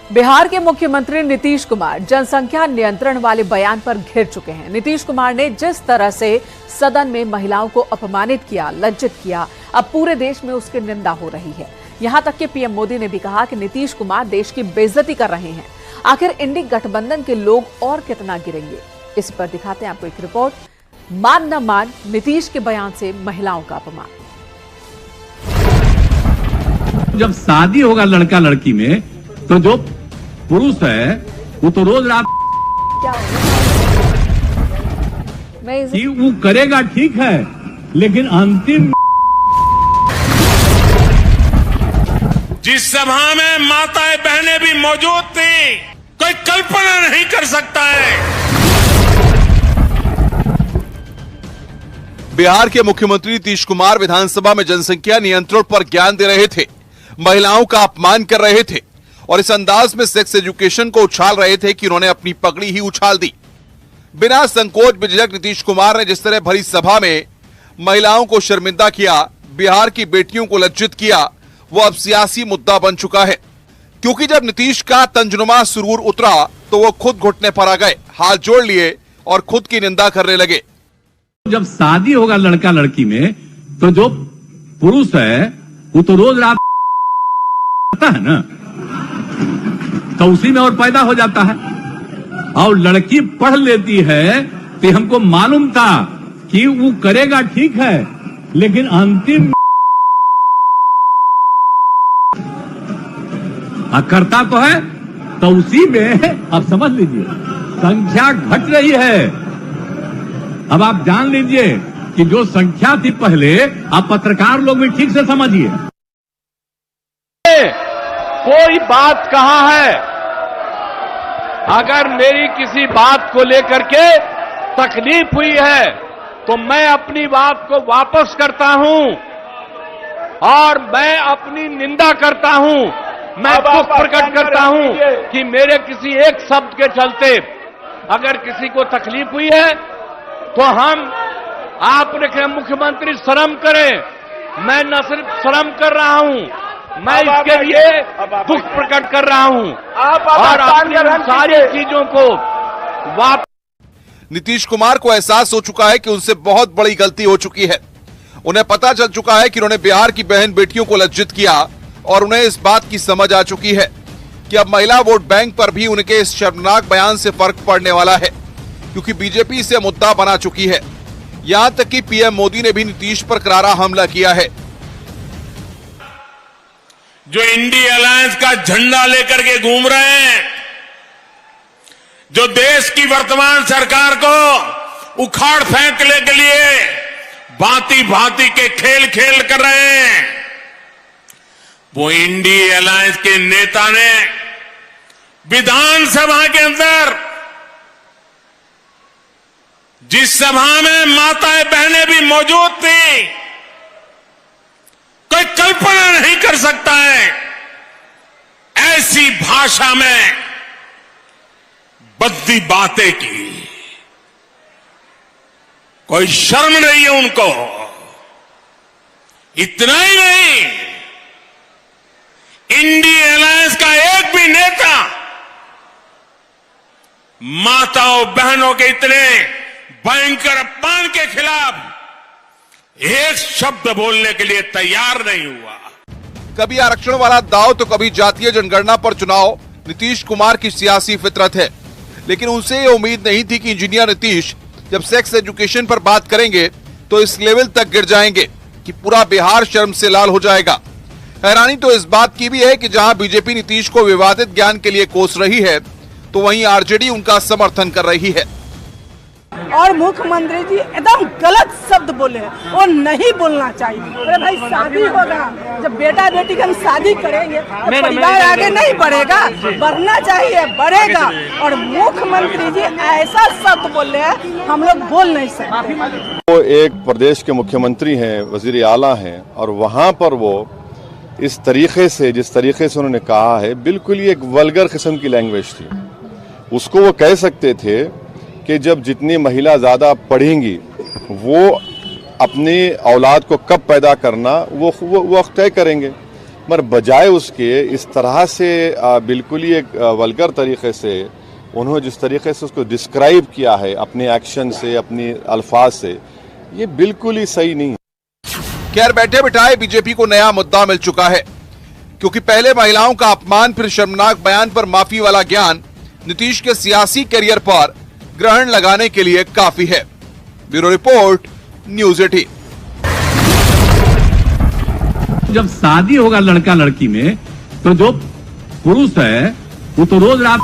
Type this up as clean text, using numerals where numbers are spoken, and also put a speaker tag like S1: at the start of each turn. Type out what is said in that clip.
S1: बिहार के मुख्यमंत्री नीतीश कुमार जनसंख्या नियंत्रण वाले बयान पर घिर चुके हैं। नीतीश कुमार ने जिस तरह से सदन में महिलाओं को अपमानित किया, लज्जित किया, अब पूरे देश में उसकी निंदा हो रही है। यहां तक कि पीएम मोदी ने भी कहा कि नीतीश कुमार देश की बेइज्जती कर रहे हैं। आखिर इंडी गठबंधन के लोग और कितना गिरेंगे, इस पर दिखाते हैं आपको एक रिपोर्ट। मान न मान, नीतीश के बयान से महिलाओं का अपमान।
S2: जब शादी होगा लड़का लड़की में, तो जो पुरुष है वो तो रोज रात कि वो करेगा, ठीक है, लेकिन अंतिम
S3: जिस सभा में माताएं बहनें भी मौजूद थी, कोई कल्पना नहीं कर सकता है।
S4: बिहार के मुख्यमंत्री नीतीश कुमार विधानसभा में जनसंख्या नियंत्रण पर ज्ञान दे रहे थे, महिलाओं का अपमान कर रहे थे और इस अंदाज में सेक्स एजुकेशन को उछाल रहे थे कि उन्होंने अपनी पगड़ी ही उछाल दी। बिना संकोच बेझिझक नीतीश कुमार ने जिस तरह भरी सभा में महिलाओं को शर्मिंदा किया, बिहार की बेटियों को लज्जित किया, वो अब सियासी मुद्दा बन चुका है। क्योंकि जब नीतीश का तंजनुमा सुरूर उतरा तो वो खुद घुटने पर आ गए, हाथ जोड़ लिए और खुद की निंदा करने लगे।
S2: जब शादी होगा लड़का लड़की में, तो जो पुरुष है वो तो रोज रात है ना, तो उसी में और पैदा हो जाता है। और लड़की पढ़ लेती है तो हमको मालूम था कि वो करेगा, ठीक है, लेकिन अंतिम करता तो है, तो उसी में आप समझ लीजिए संख्या घट रही है। अब आप जान लीजिए कि जो संख्या थी पहले, आप पत्रकार लोग भी ठीक से समझिए।
S5: कोई बात कहा है, अगर मेरी किसी बात को लेकर के तकलीफ हुई है तो मैं अपनी बात को वापस करता हूं और मैं अपनी निंदा करता हूं। मैं दुख प्रकट करता हूं कि मेरे किसी एक शब्द के चलते अगर किसी को तकलीफ हुई है तो आपने कहा मुख्यमंत्री शर्म करें। मैं न सिर्फ शर्म कर रहा हूं, मैं इसके लिए दुख प्रकट कर रहा हूं और अपनी सारी चीजों को वापस।
S4: नीतीश कुमार को एहसास हो चुका है कि उनसे बहुत बड़ी गलती हो चुकी है। उन्हें पता चल चुका है कि उन्होंने बिहार की बहन बेटियों को लज्जित किया और उन्हें इस बात की समझ आ चुकी है कि अब महिला वोट बैंक पर भी उनके इस शर्मनाक बयान से फर्क पड़ने वाला है, क्योंकि बीजेपी इसे मुद्दा बना चुकी है। यहां तक कि पीएम मोदी ने भी नीतीश पर करारा हमला किया है।
S3: जो इंडी अलायंस का झंडा लेकर के घूम रहे हैं, जो देश की वर्तमान सरकार को उखाड़ फेंकने के लिए भांति भांति के खेल खेल कर रहे हैं, वो इंडी अलायंस के नेता ने विधानसभा के अंदर, जिस सभा में माताएं बहनें भी मौजूद थी, कोई कल्पना नहीं कर सकता है, ऐसी भाषा में बद्दी बातें की। कोई शर्म नहीं है उनको। इतना ही नहीं, इंडी अलायंस का एक भी नेता माताओं बहनों के इतने भयंकर अपमान के खिलाफ एक शब्द बोलने के लिए तैयार नहीं हुआ।
S4: कभी आरक्षण वाला दाव तो कभी जातीय जनगणना पर चुनाव नीतीश कुमार की सियासी फितरत है। लेकिन उनसे ये उम्मीद नहीं थी कि इंजीनियर नीतीश जब सेक्स एजुकेशन पर बात करेंगे तो इस लेवल तक गिर जाएंगे कि पूरा बिहार शर्म से लाल हो जाएगा। हैरानी तो इस बात की भी है कि जहां बीजेपी नीतीश को विवादित ज्ञान के लिए कोस रही है, तो वहीं आरजेडी उनका समर्थन कर रही है।
S6: और मुख्यमंत्री जी एकदम गलत शब्द बोले हैं, वो नहीं बोलना चाहिए। अरे भाई, शादी होगा, जब बेटा बेटी का हम शादी करेंगे तो परिवार आगे नहीं बढ़ेगा, बढ़ना चाहिए, बढ़ेगा। और मुख्यमंत्री जी ऐसा शब्द बोल रहे हैं, हम लोग बोल नहीं सकते।
S7: वो एक प्रदेश के मुख्यमंत्री हैं, वजीर आला हैं, और वहाँ पर वो इस तरीके से, जिस तरीके से उन्होंने कहा है, बिल्कुल ही एक वल्गर किस्म की लैंग्वेज थी। उसको वो कह सकते थे कि जब जितनी महिला ज़्यादा पढ़ेंगी, वो अपनी औलाद को कब पैदा करना वो तय करेंगे। मगर बजाय उसके इस तरह से बिल्कुल ही एक वल्गर तरीके से उन्होंने जिस तरीके से उसको डिस्क्राइब किया है अपने एक्शन से, अपनी अल्फाज से, ये बिल्कुल ही सही नहीं है।
S4: खैर, बैठे बिठाए बीजेपी को नया मुद्दा मिल चुका है, क्योंकि पहले महिलाओं का अपमान, फिर शर्मनाक बयान पर माफी वाला ज्ञान नीतीश के सियासी करियर पर ग्रहण लगाने के लिए काफी है। Bureau report, news 18।
S2: जब शादी होगा लड़का लड़की में, तो जो पुरुष है वो तो रोज रात